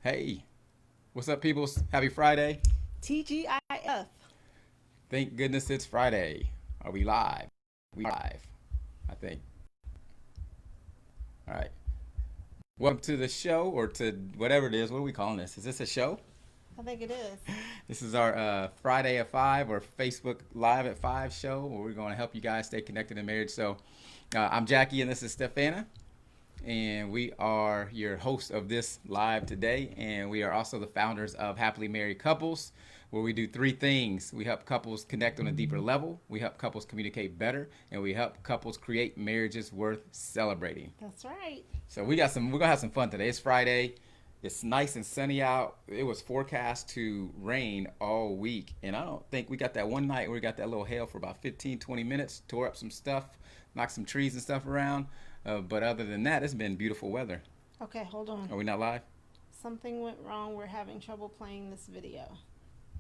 Hey, what's up, people? Happy Friday. TGIF. Thank goodness it's Friday. Are we live? We live, I think. All right. Welcome to the show or to whatever it is. What are we calling this? Is this a show? I think it is. This is our Friday at 5 or Facebook Live at 5 show where we're going to help you guys stay connected in marriage. So I'm Jackie and this is Stephana. And we are your hosts of this live today. And we are also the founders of Happily Married Couples, where we do three things. We help couples connect on a deeper level, we help couples communicate better, and we help couples create marriages worth celebrating. That's right. So we're gonna have some fun today. It's Friday. It's nice and sunny out. It was forecast to rain all week. And I don't think we got that one night where we got that little hail for about 15, 20 minutes, tore up some stuff, knocked some trees and stuff around. But other than that, it's been beautiful weather. Okay, hold on. Are we not live? Something went wrong. We're having trouble playing this video.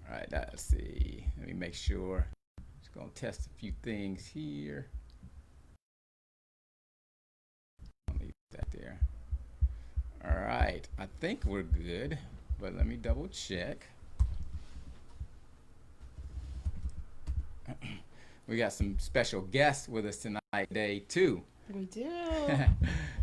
All right, let's see. Let me make sure. Just gonna test a few things here. I'll leave that there. All right, I think we're good, but let me double check. We got some special guests with us tonight, day two. We do.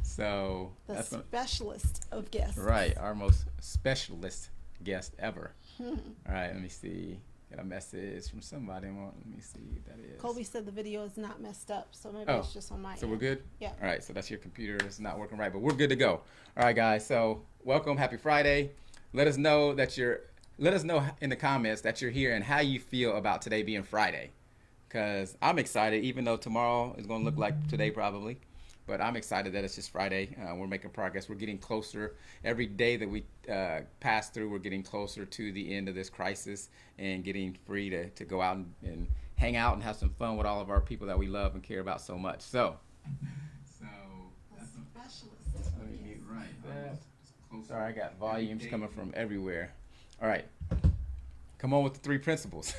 So The that's specialist of guests. right, our most specialist guest ever. All right, let me see. Got a message from somebody. Let me see who that is. Colby said the video is not messed up, so maybe Oh, it's just on my so end. we're good? Yeah. All right, so that's your computer. It's not working right, but we're good to go. All right, guys. So welcome. Happy Friday. Let us know in the comments that you're here and how you feel about today being Friday. Because I'm excited, even though tomorrow is going to look like today probably. But I'm excited that it's just Friday. We're making progress. We're getting closer. Every day that we pass through, we're getting closer to the end of this crisis and getting free to go out and hang out and have some fun with all of our people that we love and care about so much. So that's some Specialist. let me mute that. Sorry, I got volumes coming from everywhere. All right. Come on with the three principles.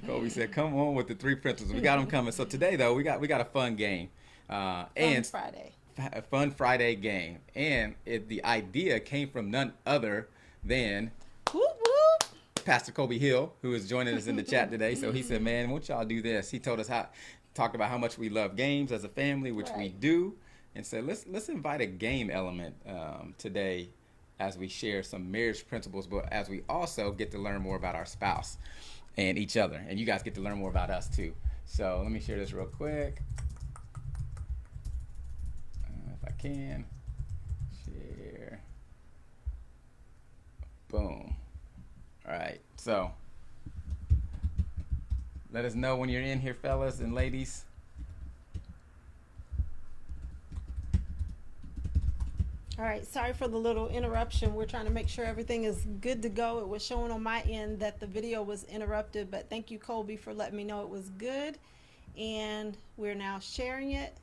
Kobe said, "Come on with the three principles." We got them coming. So today, though, we got a fun game, and Friday. a fun Friday game, and the idea came from none other than Whoop whoop. Pastor Kobe Hill, who is joining us in the chat today. So he said, "Man, won't y'all do this?" He told us talked about how much we love games as a family, which we Right. do, and said, "Let's invite a game element today." As we share some marriage principles, but as we also get to learn more about our spouse and each other. And you guys get to learn more about us too. So let me share this real quick. If I can. Share. Boom. All right. So let us know when you're in here, fellas and ladies. All right, sorry for the little interruption. We're trying to make sure everything is good to go. It was showing on my end that the video was interrupted, but thank you, Colby, for letting me know it was good. And we're now sharing it,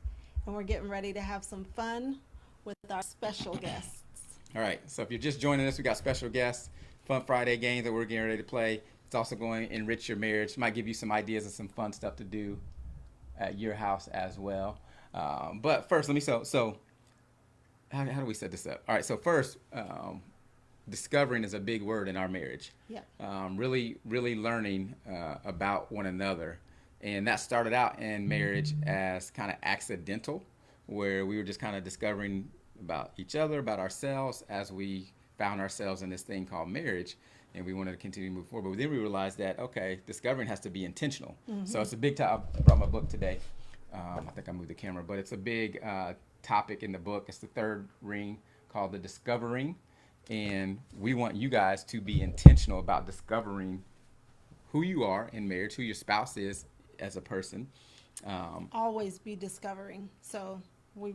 and we're getting ready to have some fun with our special guests. All right, so if you're just joining us, we got special guests, fun Friday games that we're getting ready to play. It's also going to enrich your marriage. Might give you some ideas and some fun stuff to do at your house as well. But first, let me so how do we set this up? All right, so first, discovering is a big word in our marriage. Yeah. Really learning about one another. And that started out in marriage as kind of accidental, where we were just kind of discovering about each other, about ourselves, as we found ourselves in this thing called marriage. And we wanted to continue to move forward. But then we realized that, okay, discovering has to be intentional. So it's a big topic. I brought my book today. I think I moved the camera, but it's a big topic in the book. It's the third ring called The Discovering. And we want you guys to be intentional about discovering who you are in marriage, who your spouse is as a person. Always be discovering. So we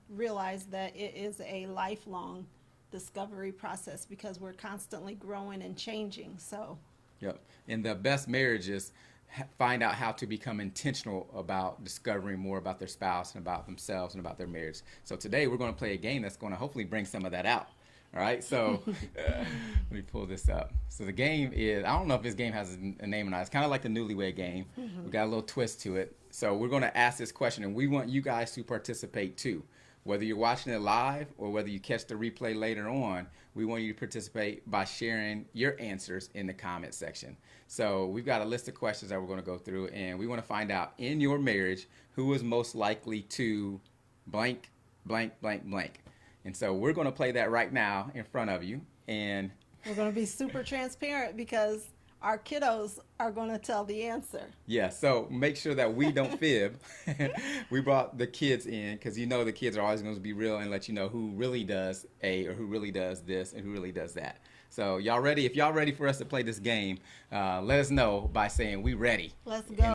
realize that it is a lifelong discovery process because we're constantly growing and changing. So Yep. And the best marriages find out how to become intentional about discovering more about their spouse and about themselves and about their marriage. So today we're going to play a game that's going to hopefully bring some of that out. All right, so let me pull this up. So the game is, I don't know if this game has a name or not. It's kind of like the Newlywed Game. We got a little twist to it. So we're going to ask this question, and we want you guys to participate too. Whether you're watching it live or whether you catch the replay later on, we want you to participate by sharing your answers in the comment section. So we've got a list of questions that we're going to go through, and we want to find out in your marriage who is most likely to blank, blank, blank, blank. And so we're going to play that right now in front of you. And we're going to be super transparent because our kiddos are going to tell the answer. Yeah, so make sure that we don't fib. We brought the kids in because you know the kids are always going to be real and let you know who really does A or who really does this and who really does that. So y'all ready? If y'all ready for us to play this game, let us know by saying we ready. Let's go.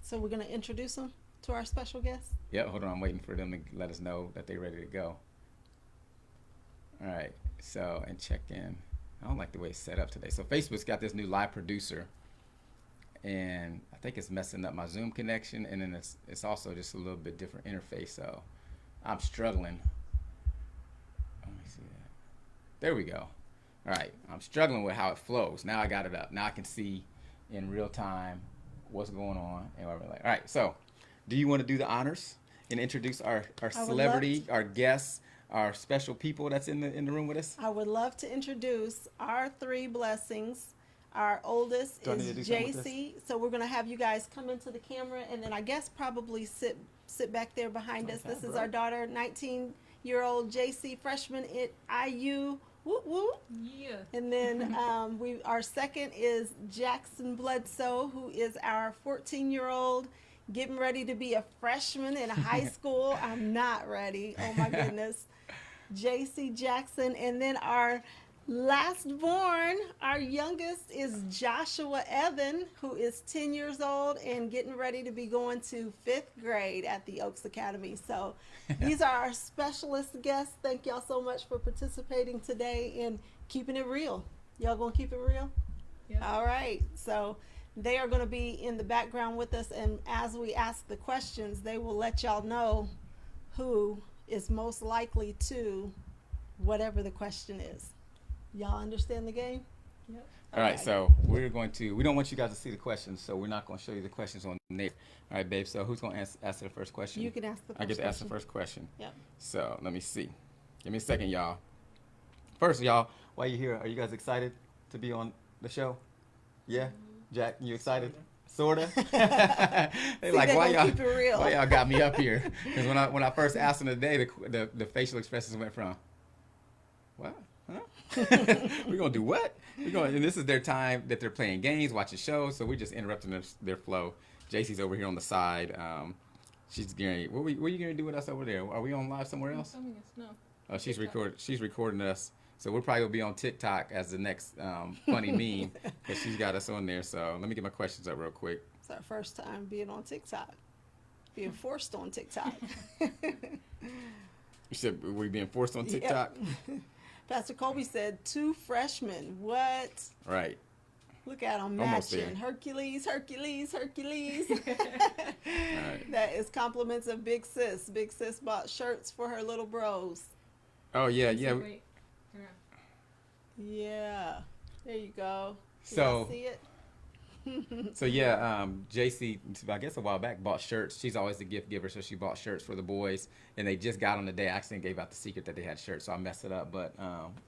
So we're going to introduce them to our special guest? Yeah, hold on. I'm waiting for them to let us know that they're ready to go. All right, so, and check in. I don't like the way it's set up today. So Facebook's got this new live producer, and I think it's messing up my Zoom connection, and then it's also just a little bit different interface, so I'm struggling. Let me see that. There we go. All right, I'm struggling with how it flows. Now I got it up. Now I can see in real time what's going on. And all right, so do you want to do the honors and introduce our celebrity, our guests, our special people that's in the room with us? I would love to introduce our three blessings. Our oldest is JC. So we're going to have you guys come into the camera and then I guess probably sit back there behind us. This is our daughter, 19-year-old JC, freshman at IU. Woo woo. Yeah. And then our second is Jackson Bledsoe, who is our 14-year-old getting ready to be a freshman in high school. I'm not ready. Oh my goodness. JC Jackson. And then our last born, our youngest, is Joshua Evan, who is 10 years old and getting ready to be going to 5th grade at the Oaks Academy. So these are our specialist guests. Thank y'all so much for participating today and keeping it real. Y'all gonna keep it real? Yeah. All right. So they are going to be in the background with us, and as we ask the questions, they will let y'all know who is most likely to whatever the question is. Y'all understand the game? Yep. All right, so we don't want you guys to see the questions, so we're not going to show you the questions on there. All right, babe, so who's going to answer the first question? You can ask the first question. I get to ask the first question. Yep. So let me see. Give me a second, y'all. First, y'all, while you're here, are you guys excited to be on the show? Yeah? Jack, you excited? Sorta. They like, why y'all got me up here? Because when I first asked them today, the facial expressions went from, what? Huh? We're gonna do what? And this is their time that they're playing games, watching shows, so we're just interrupting their flow. JC's over here on the side. She's getting. What are you gonna do with us over there? Are we on live somewhere else? No. Oh, she's recording us. So we'll probably be on TikTok as the next funny meme because she's got us on there. So let me get my questions up real quick. It's our first time being on TikTok. Being forced on TikTok. You said we're being forced on TikTok? Yep. Pastor Colby said 2 freshmen. What? Right. Look at them matching. Hercules. Right. That is compliments of Big Sis. Big Sis bought shirts for her little bros. Oh, yeah. Wait. Yeah. There you go. So, see it? So yeah, JC, I guess a while back, bought shirts. She's always the gift giver, so she bought shirts for the boys, and they just got on the day. I accidentally gave out the secret that they had shirts, so I messed it up. But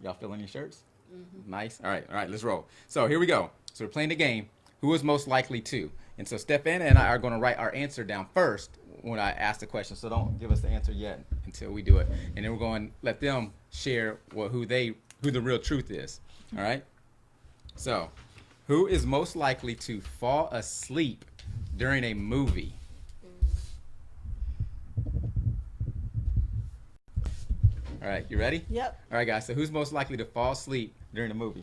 y'all feeling your shirts? Mm-hmm. Nice. All right, let's roll. So here we go. So we're playing the game. Who is most likely to? And so Stephana and I are going to write our answer down first when I ask the question. So don't give us the answer yet until we do it, and then we're going to let them share who the real truth is. All right. So. Who is most likely to fall asleep during a movie? All right, you ready? Yep. All right, guys, so who's most likely to fall asleep during a movie?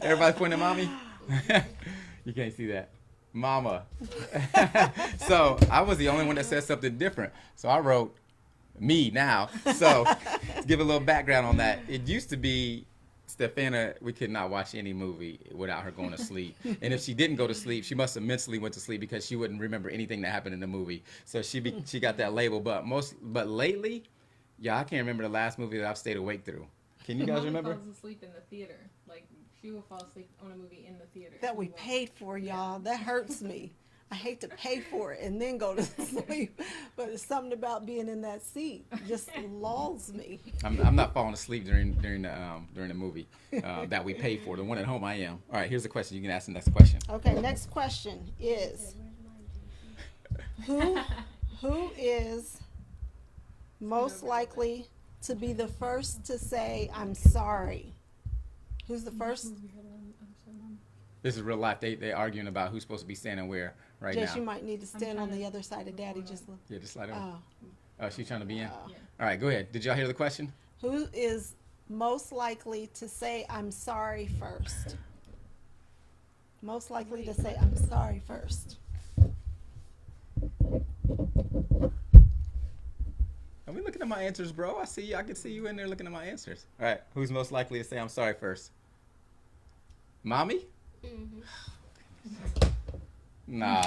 Everybody pointing at mommy? You can't see that. Mama. So I was the only one that said something different. So I wrote me now. So to give a little background on that, it used to be Stephana, we could not watch any movie without her going to sleep. And if she didn't go to sleep, she must have mentally went to sleep because she wouldn't remember anything that happened in the movie. So she got that label. But lately, I can't remember the last movie that I've stayed awake through. Can you guys remember? Falls asleep in the theater. Like She will fall asleep on a movie in the theater. That we paid for, y'all. That hurts me. I hate to pay for it and then go to sleep, but it's something about being in that seat just lulls me. I'm not falling asleep during the movie that we pay for. The one at home, I am. All right, here's the question. You can ask the next question. Okay, next question is who is most likely to be the first to say I'm sorry? Who's the first? This is real life. They arguing about who's supposed to be standing where right Jess, now. you might need to stand on the other side of Daddy. Just look. Yeah, just slide over. Oh. Oh, she's trying to be in. Oh. Yeah. All right, go ahead. Did y'all hear the question? Who is most likely to say I'm sorry first? Most likely to say I'm sorry first. Are we looking at my answers, bro? I see you. I can see you in there looking at my answers. All right, who's most likely to say I'm sorry first? Mommy? Nah.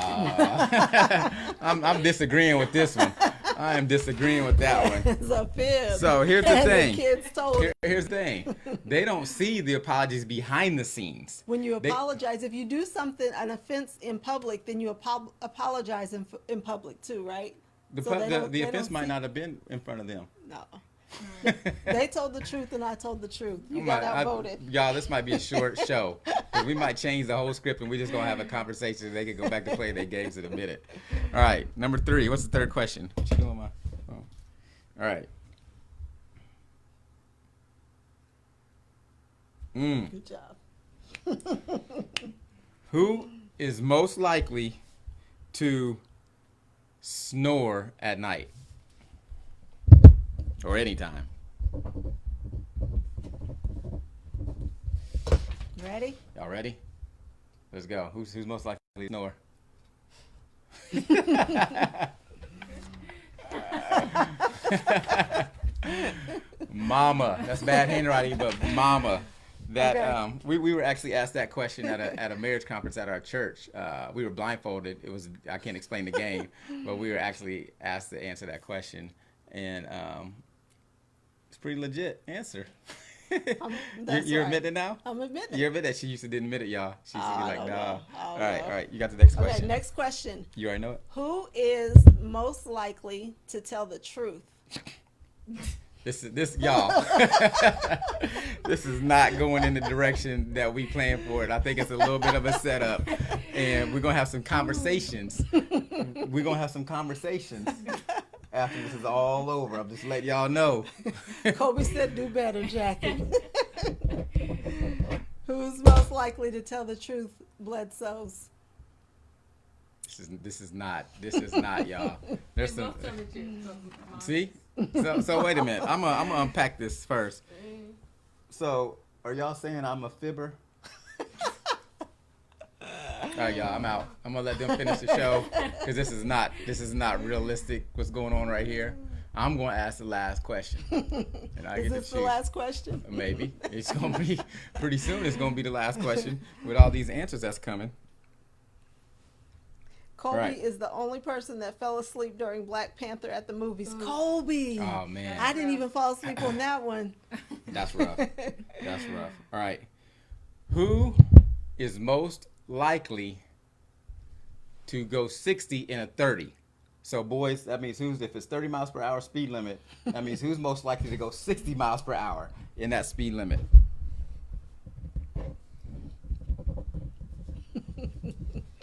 I'm disagreeing with this one. I am disagreeing with that one. It's a fib. So here's the And thing. The kids told Here's the thing. They don't see the apologies behind the scenes. when you apologize, if you do something, an offense in public, then you apologize in public too, right? The, So pu- they the, don't- the they offense don't might see- not have been in front of them. No. They told the truth and I told the truth. You got outvoted. Y'all, this might be a short show. 'Cause we might change the whole script and we're just going to have a conversation. They can go back to play their games in a minute. All right, number 3. What's the third question? What you doing, my phone? All right. Good job. Who is most likely to snore at night? Or anytime? Ready? Y'all ready? Let's go. Who's most likely to snore? Mama. That's bad handwriting, but mama. That Okay. we were actually asked that question at a marriage conference at our church. We were blindfolded. I can't explain the game, but we were actually asked to answer that question, and it's a pretty legit answer. That's You're right. admitting now? I'm admitting. You admit that she used to didn't admit it, y'all. She used to be I like, don't nah. know. I All don't right, know. all right. You got the next Okay, question. next question. You already know it? Who is most likely to tell the truth? This y'all. This is not going in the direction that we planned for it. I think it's a little bit of a setup, and we're gonna have some conversations. We're gonna have some conversations after this is all over. I'm just letting y'all know. Kobe said, "Do better, Jackie." Who's most likely to tell the truth? Bledsoe's. This is not y'all. There's They some. both tell the truth. See? So wait a minute. I'm gonna unpack this first. So are y'all saying I'm a fibber? All right, y'all. I'm out. I'm gonna let them finish the show because this is not realistic. What's going on right here? I'm gonna ask the last question, and I Is get this to the choose. last question? Maybe it's gonna be pretty soon. It's gonna be the last question with all these answers that's coming. Colby Right. is the only person that fell asleep during Black Panther at the movies. Colby. Oh man, I didn't even fall asleep on that one. that's rough. That's rough. All right, who is most likely to go 60 in a 30? So boys, that means if it's 30 miles per hour speed limit, that means who's most likely to go 60 miles per hour in that speed limit?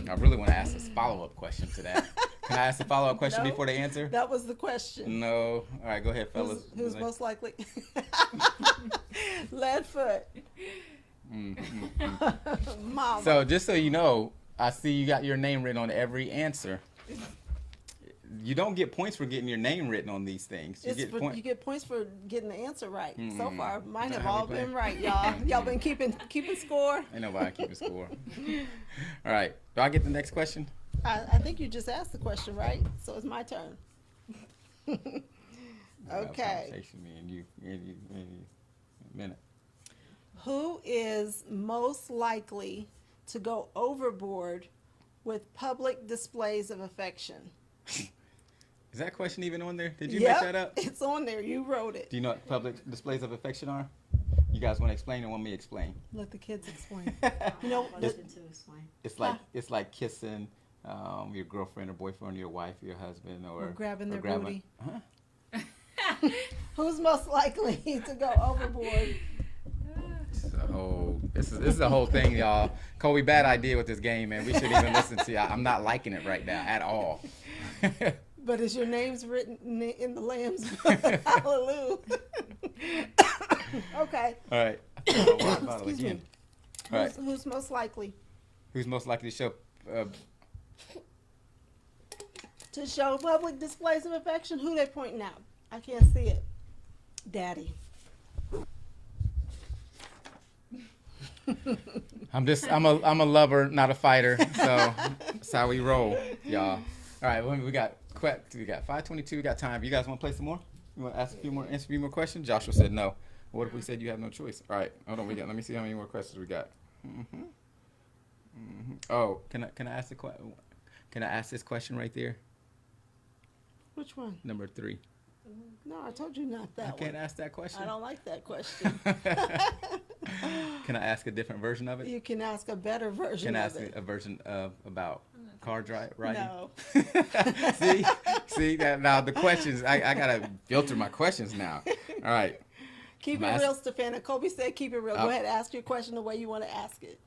I really want to ask a follow-up question to that. Can I ask a follow-up question No. before they answer? That was the question. No. All right, go ahead, fellas. Who's most likely? Leadfoot. Mama. So just so you know, I see you got your name written on every answer. You don't get points for getting your name written on these things. You get you get points for getting the answer right. So Mm-mm. far, mine have How we all play? been right, y'all. Y'all been keeping score. Ain't nobody keeping score. All right. Do I get the next question? I think you just asked the question, right? So it's my turn. We'll have a Okay. conversation, me and you in a minute. Who is most likely to go overboard with public displays of affection? Is that question even on there? Did you Yep, make that up? it's on there. You wrote it. Do you know what public displays of affection are? You guys want to explain or want me to explain? Let the kids explain. You know, Question to explain. It's like kissing your girlfriend or boyfriend or your wife or your husband or grabbing their grabbing, booty. Huh? Who's most likely to go overboard? This is a whole thing, y'all. Kobe, bad idea with this game, man. We shouldn't even listen to you. I'm not liking it right now at all. But is your names written in the Lamb's book? Hallelujah. Okay. All right. Excuse me. All right. Who's most likely Who's most likely to show public displays of affection? Who they pointing out? I can't see it. Daddy. I'm a lover, not a fighter. So that's how we roll, y'all. All right, we got 5:22. We got time. You guys want to play some more? You want to answer a few more questions? Joshua said no. What if we said you have no choice? All right, hold on. Let me see how many more questions we got. Oh, can I ask Can I ask this question right there? Which one? Number 3. No, I told you not that I one. can't ask that question. I don't like that question. Can I ask a different version of it? You can ask a better version Can I of ask it. a version of about car riding? No. see that now the questions. I gotta filter my questions now. All right. Keep it real, Stephana. Kobe said keep it real. Go ahead, ask your question the way you want to ask it.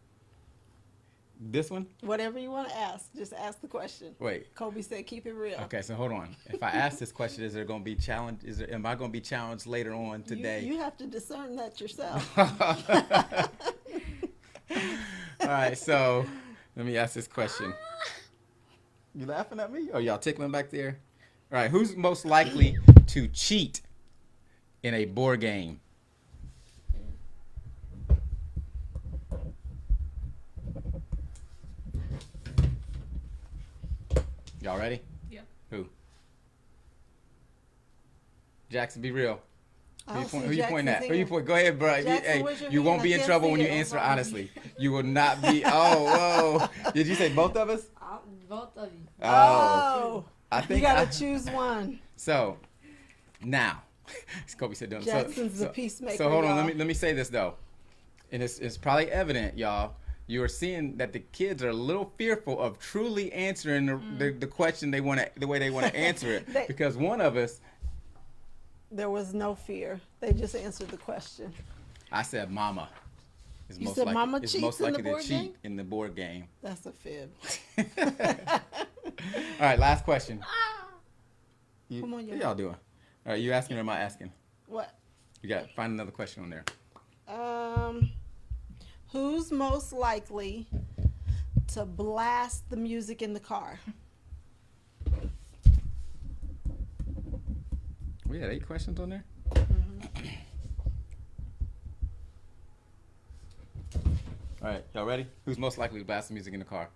This one? Whatever you want to ask, just ask the question. Wait. Kobe said keep it real. Okay, so hold on. If I ask this question, is there going to be challenge? Am I going to be challenged later on today? You have to discern that yourself. All right, so let me ask this question. You laughing at me? Or y'all tickling back there? All right, who's most likely to cheat in a board game? Y'all ready? Yep. Who? Jackson, be real. I don't Who see you pointing Jackson's at? Who you hand. point? Go ahead, bro. Jackson, where's your You hand? won't I be in can't trouble see when you it. answer Hold on. honestly. You will not be. Oh, whoa. Did you say both of us? Both of you. Oh, I you think got to choose one. So, now, Kobe said, "Don't." Jackson's the peacemaker. So hold on. y'all. Let me say this though, and it's probably evident, y'all. You are seeing that the kids are a little fearful of truly answering the question the way they want to answer it, because one of us. There was no fear. They just answered the question. I said, "Mama." Is You most said likely, mama is cheats most in the likely to board cheat game? in the board game. That's a fib. All right, last question. Come on, what y'all doing? All right, you asking or am I asking? What? You got find another question on there. Who's most likely to blast the music in the car? We had 8 questions on there. All right, y'all ready? Who's most likely to blast the music in the car?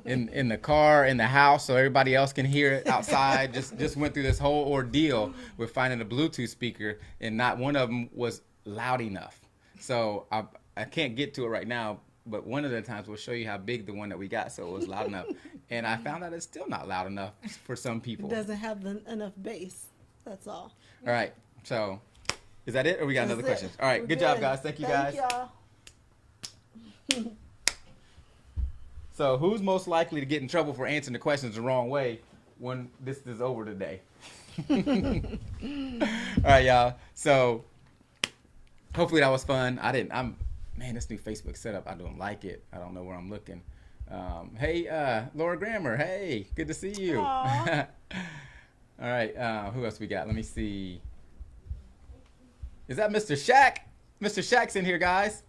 in the car, in the house, so everybody else can hear it outside. just went through this whole ordeal with finding a Bluetooth speaker, and not one of them was loud enough. So I can't get to it right now, but one of the times we'll show you how big the one that we got, so it was loud enough. And I found out it's still not loud enough for some people. It doesn't have enough bass. That's all. All right, so is that it, or we got another That's question? it. All right, We're good job, guys. Thank you, guys. y'all. So who's most likely to get in trouble for answering the questions the wrong way when this is over today? All right, y'all. So hopefully that was fun. Man, this new Facebook setup, I don't like it. I don't know where I'm looking. Hey, Laura Grammer. Hey, good to see you. Aw. All right, who else we got? Let me see. Is that Mr. Shack? Mr. Shack's in here, guys.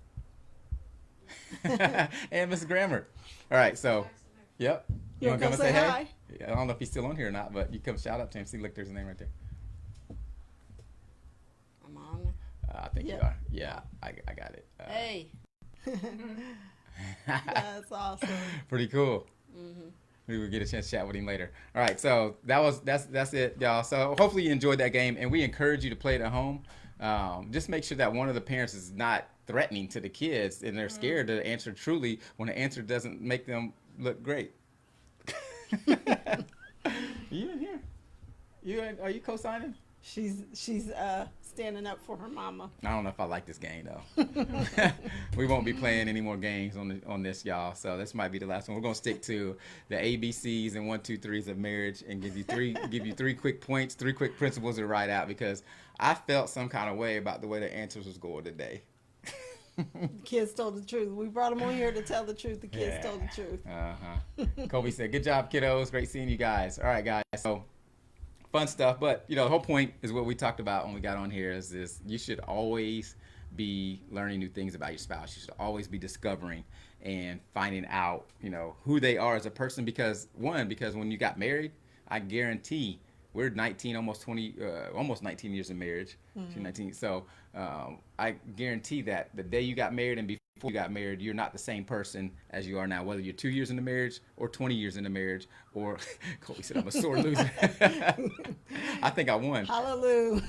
And Miss Grammer. All right, so, yep. You want wanna to come come and say say hi? hey? I don't know if he's still on here or not, but you come shout out to him. See, look, there's a name right there. I'm on. I think you Yep. are. Yeah, I got it. Hey. That's awesome. Pretty cool. Mm-hmm. We will get a chance to chat with him later. All right, so that's it, y'all. So hopefully you enjoyed that game, and we encourage you to play it at home. Just make sure that one of the parents is not threatening to the kids, and they're scared to answer truly when the answer doesn't make them look great. You in here? Are you co-signing? She's standing up for her mama. I don't know if I like this game though. We won't be playing any more games on this, y'all. So this might be the last one. We're gonna stick to the ABCs and 1, 2, 3s of marriage, and give you three quick points, 3 quick principles to write out, because I felt some kind of way about the way the answers was going today. The kids told the truth. We brought them on here to tell the truth. The kids told the truth. Kobe said, "Good job, kiddos. Great seeing you guys." All right, guys. So fun stuff, but the whole point is what we talked about when we got on here is this: you should always be learning new things about your spouse. You should always be discovering and finding out, who they are as a person, because when you got married, I guarantee we're 19, almost 20, almost 19 years in marriage. She's 19. So I guarantee that the day you got married and before you got married, you're not the same person as you are now, whether you're 2 years into marriage or 20 years into marriage, or Colby said I'm a sore loser. I think I won. Hallelujah.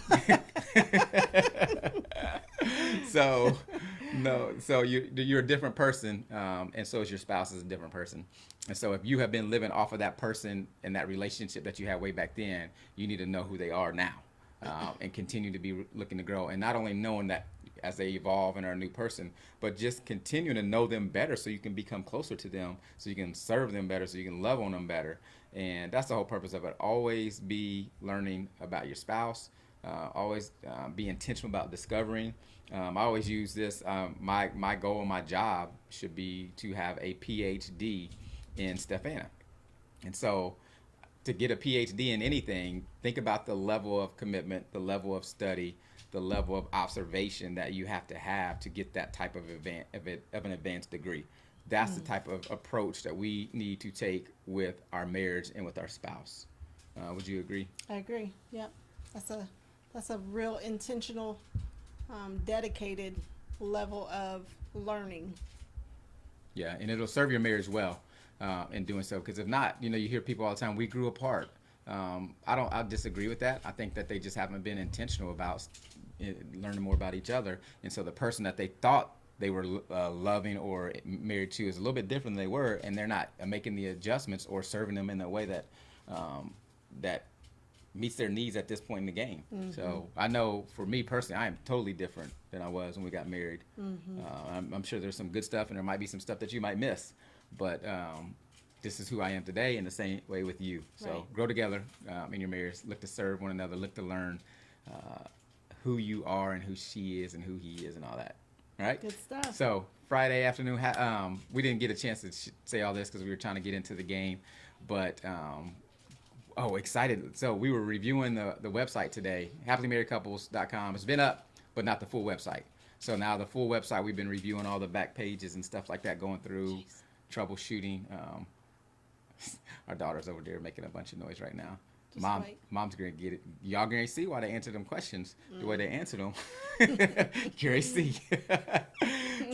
So you're a different person, and so is your spouse is a different person. And so if you have been living off of that person and that relationship that you had way back then, you need to know who they are now, and continue to be looking to grow, and not only knowing that as they evolve and are a new person, but just continuing to know them better so you can become closer to them, so you can serve them better, so you can love on them better. And that's the whole purpose of it. Always be learning about your spouse. Always be intentional about discovering. I always use this. My goal in my job should be to have a PhD in Stephana. And so to get a PhD in anything, think about the level of commitment, the level of study, the level of observation that you have to get that type of an advanced degree. That's the type of approach that we need to take with our marriage and with our spouse. Would you agree? I agree. Yep. That's a real intentional, dedicated level of learning. Yeah, and it'll serve your marriage well in doing so. Because if not, you hear people all the time, we grew apart. I disagree with that. I think that they just haven't been intentional about learning more about each other. And so the person that they thought they were loving or married to is a little bit different than they were, and they're not making the adjustments or serving them in a way that that meets their needs at this point in the game. Mm-hmm. So I know for me personally, I am totally different than I was when we got married. Mm-hmm. I'm sure there's some good stuff, and there might be some stuff that you might miss, but this is who I am today, in the same way with you. So grow together in your marriage. Look to serve one another. Look to learn who you are and who she is and who he is and all that. All right? Good stuff. So Friday afternoon, we didn't get a chance to say all this because we were trying to get into the game, but excited. So we were reviewing the website today, happymarriedcouples.com. It's been up, but not the full website. So now the full website, we've been reviewing all the back pages and stuff like that, going through troubleshooting. Our daughter's over there making a bunch of noise right now. Mom's gonna get it. Y'all gonna see why they answer them questions the way they answer them. You're gonna see.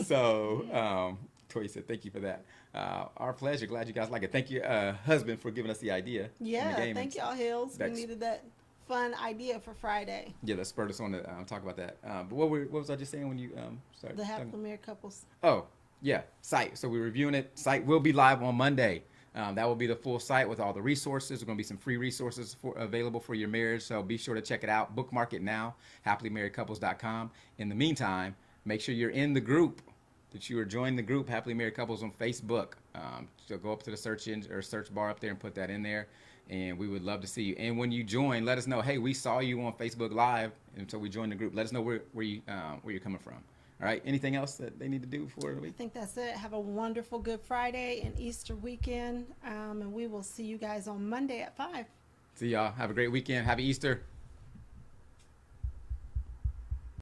So Tori said, "Thank you for that. Our pleasure. Glad you guys like it. Thank you, husband, for giving us the idea." Yeah, thank y'all, Hills. We needed that fun idea for Friday. Yeah, that spurred us on to talk about that. But what was I just saying when you started? The Happily Married Couples. Oh, yeah, site. So we're reviewing it. Site will be live on Monday. That will be the full site with all the resources. There's going to be some free resources available for your marriage, so be sure to check it out. Bookmark it now, happymarriedcouples.com. In the meantime, make sure you're in the group, that you are joining the group, Happily Married Couples, on Facebook. So go up to the search engine or search bar up there and put that in there, and we would love to see you. And when you join, let us know, hey, we saw you on Facebook Live, and so we joined the group. Let us know where you're coming from. All right. Anything else that they need to do before the week? I think that's it. Have a wonderful Good Friday and Easter weekend. And we will see you guys on Monday at 5. See y'all. Have a great weekend. Happy Easter.